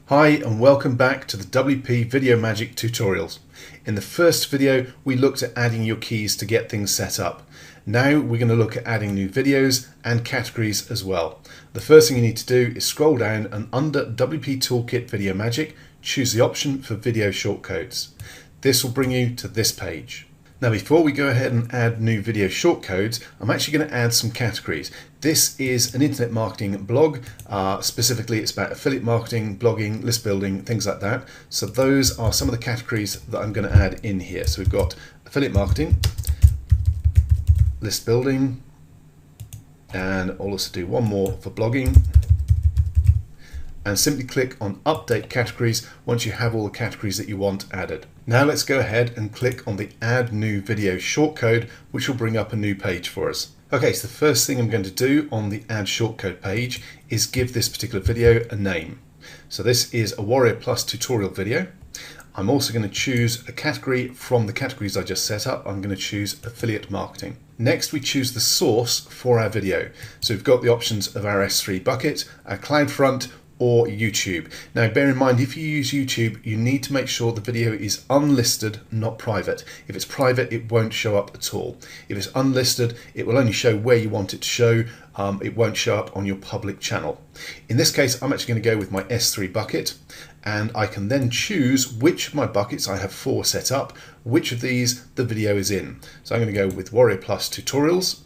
Hi and welcome back to the WP Video Magic tutorials. In the first video we looked at adding your keys to get things set up. Now we're going to look at adding new videos and categories as well. The first thing you need to do is scroll down and under WP Toolkit Video Magic choose the option for video shortcodes. This will bring you to this page. Now before we go ahead and add new video shortcodes, I'm actually going to add some categories. This is an internet marketing blog. Specifically it's about affiliate marketing, blogging, list building, things like that. So those are some of the categories that I'm going to add in here. So we've got affiliate marketing, list building, and I'll also do one more for blogging. And simply click on update categories once you have all the categories that you want added. Now let's go ahead and click on the add new video shortcode, which will bring up a new page for us. Okay, so the first thing I'm going to do on the add shortcode page is give this particular video a name. So this is a Warrior Plus tutorial video. I'm also going to choose a category from the categories I just set up. I'm going to choose affiliate marketing. Next we choose the source for our video. So we've got the options of our S3 bucket, our CloudFront, or YouTube. Now bear in mind, if you use YouTube, you need to make sure the video is unlisted, not private. If it's private, it won't show up at all. If it's unlisted, it will only show where you want it to show. It won't show up on your public channel. In this case, I'm actually going to go with my S3 bucket, and I can then choose which of my buckets, I have 4 set up, which of these the video is in. So I'm going to go with Warrior Plus Tutorials.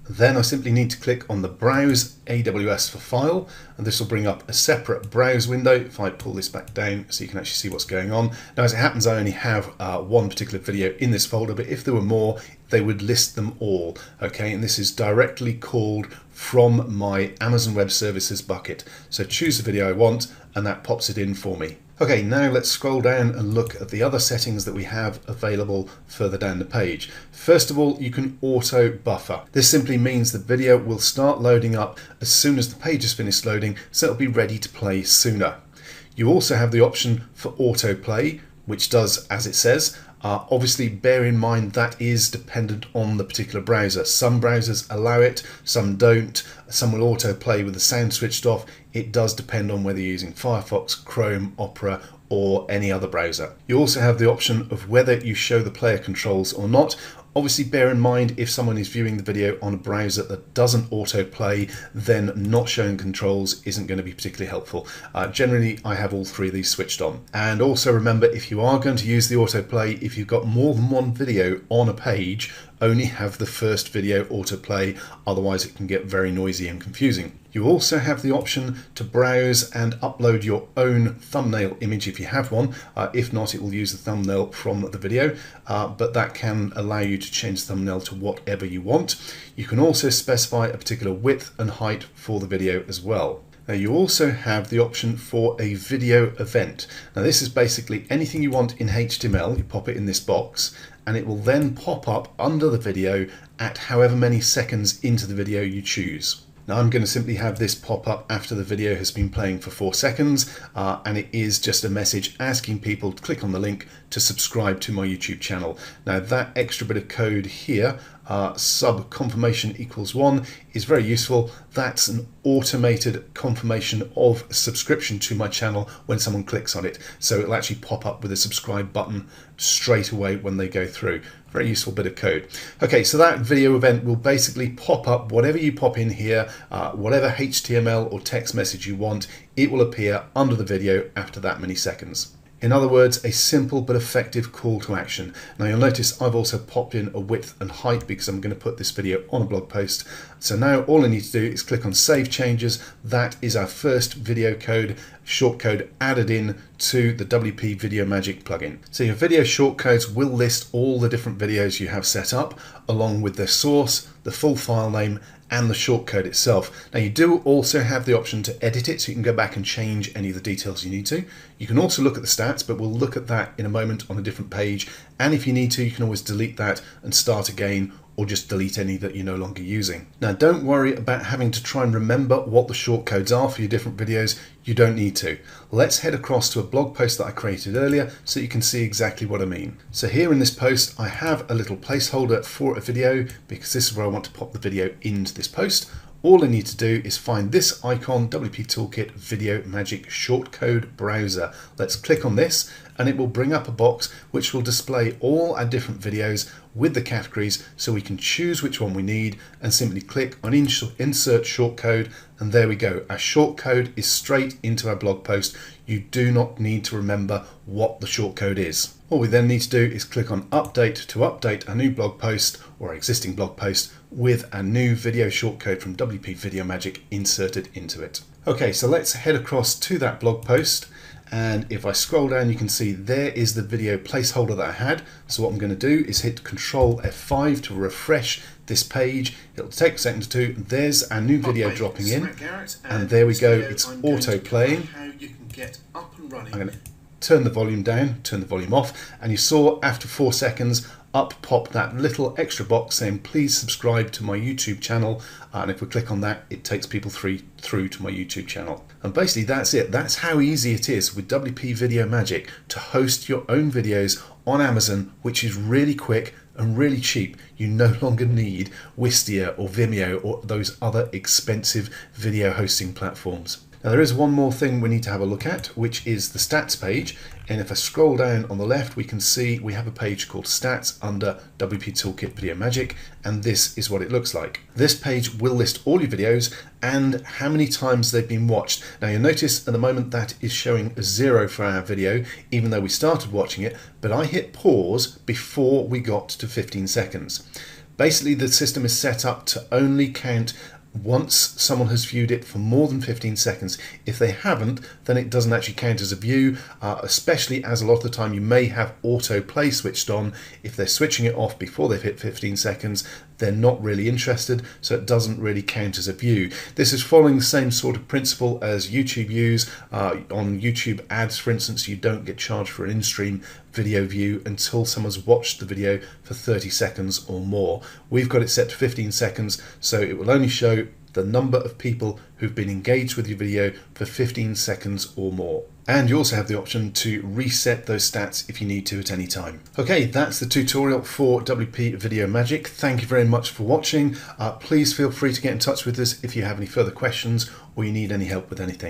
Then I simply need to click on the Browse AWS for File, and this will bring up a separate browse window. If I pull this back down so you can actually see what's going on. Now as it happens, I only have one particular video in this folder, but if there were more, they would list them all. Okay, and this is directly called from my Amazon Web Services bucket. So choose the video I want and that pops it in for me. Okay, now let's scroll down and look at the other settings that we have available further down the page. First of all, you can auto buffer. This simply means the video will start loading up as soon as the page is finished loading, so it'll be ready to play sooner. You also have the option for autoplay, which does as it says. Obviously bear in mind that is dependent on the particular browser. Some browsers allow it, some don't. Some will autoplay with the sound switched off. It does depend on whether you're using Firefox, Chrome, Opera, or any other browser. You also have the option of whether you show the player controls or not. Obviously bear in mind, if someone is viewing the video on a browser that doesn't autoplay, then not showing controls isn't going to be particularly helpful. Generally I have all 3 of these switched on. And also remember, if you are going to use the autoplay, if you've got more than one video on a page, only have the first video autoplay, otherwise it can get very noisy and confusing. You also have the option to browse and upload your own thumbnail image if you have one. If not, it will use the thumbnail from the video, but that can allow you to change the thumbnail to whatever you want. You can also specify a particular width and height for the video as well. Now you also have the option for a video event. Now this is basically anything you want in HTML, you pop it in this box, and it will then pop up under the video at however many seconds into the video you choose. Now I'm going to simply have this pop up after the video has been playing for 4 seconds, and it is just a message asking people to click on the link to subscribe to my YouTube channel. Now that extra bit of code here, sub confirmation equals 1, is very useful. That's an automated confirmation of subscription to my channel when someone clicks on it. So it'll actually pop up with a subscribe button straight away when they go through. Very useful bit of code. Okay, so that video event will basically pop up whatever you pop in here, whatever HTML or text message you want, it will appear under the video after that many seconds. In other words, a simple but effective call to action. Now you'll notice I've also popped in a width and height because I'm going to put this video on a blog post. So now all I need to do is click on Save Changes. That is our first video code, shortcode added in to the WP Video Magic plugin. So your video shortcodes will list all the different videos you have set up, along with their source, the full file name, and the shortcode itself. Now you do also have the option to edit it, so you can go back and change any of the details you need to. You can also look at the stats, but we'll look at that in a moment on a different page. And if you need to, you can always delete that and start again, or just delete any that you're no longer using. Now don't worry about having to try and remember what the shortcodes are for your different videos. You don't need to. Let's head across to a blog post that I created earlier so you can see exactly what I mean. So here in this post I have a little placeholder for a video because this is where I want to pop the video into this post. all I need to do is find this icon, WP Toolkit Video Magic Shortcode Browser. Let's click on this and it will bring up a box which will display all our different videos with the categories, so we can choose which one we need and simply click on insert shortcode, and there we go. Our shortcode is straight into our blog post. You do not need to remember what the shortcode is. All we then need to do is click on update to update a new blog post or existing blog post with a new video shortcode from WP Video Magic inserted into it. Okay, so let's head across to that blog post. And if I scroll down, you can see there is the video placeholder that I had. So what I'm going to do is hit Control F5 to refresh this page. It'll take a second or two. There's our new video dropping in. And there we go. It's auto playing. I'm going to turn the volume down, turn the volume off. And you saw after 4 seconds, up popped that little extra box saying please subscribe to my YouTube channel, and if we click on that it takes people through to my YouTube channel. And basically that's it. That's how easy it is with WP Video Magic to host your own videos on Amazon, which is really quick and really cheap. You no longer need Wistia or Vimeo or those other expensive video hosting platforms. Now there is one more thing we need to have a look at, which is the stats page. And if I scroll down on the left, we can see we have a page called Stats under WP Toolkit Video Magic, and this is what it looks like. This page will list all your videos and how many times they've been watched. Now you'll notice at the moment that is showing a 0 for our video, even though we started watching it, but I hit pause before we got to 15 seconds. Basically the system is set up to only count once someone has viewed it for more than 15 seconds. If they haven't, then it doesn't actually count as a view, especially as a lot of the time you may have autoplay switched on. If they're switching it off before they've hit 15 seconds, they're not really interested, so it doesn't really count as a view. This is following the same sort of principle as YouTube views. On YouTube ads, for instance, you don't get charged for an in-stream video view until someone's watched the video for 30 seconds or more. We've got it set to 15 seconds, so it will only show the number of people who've been engaged with your video for 15 seconds or more. And you also have the option to reset those stats if you need to at any time. Okay, that's the tutorial for WP Video Magic. Thank you very much for watching. Please feel free to get in touch with us if you have any further questions or you need any help with anything.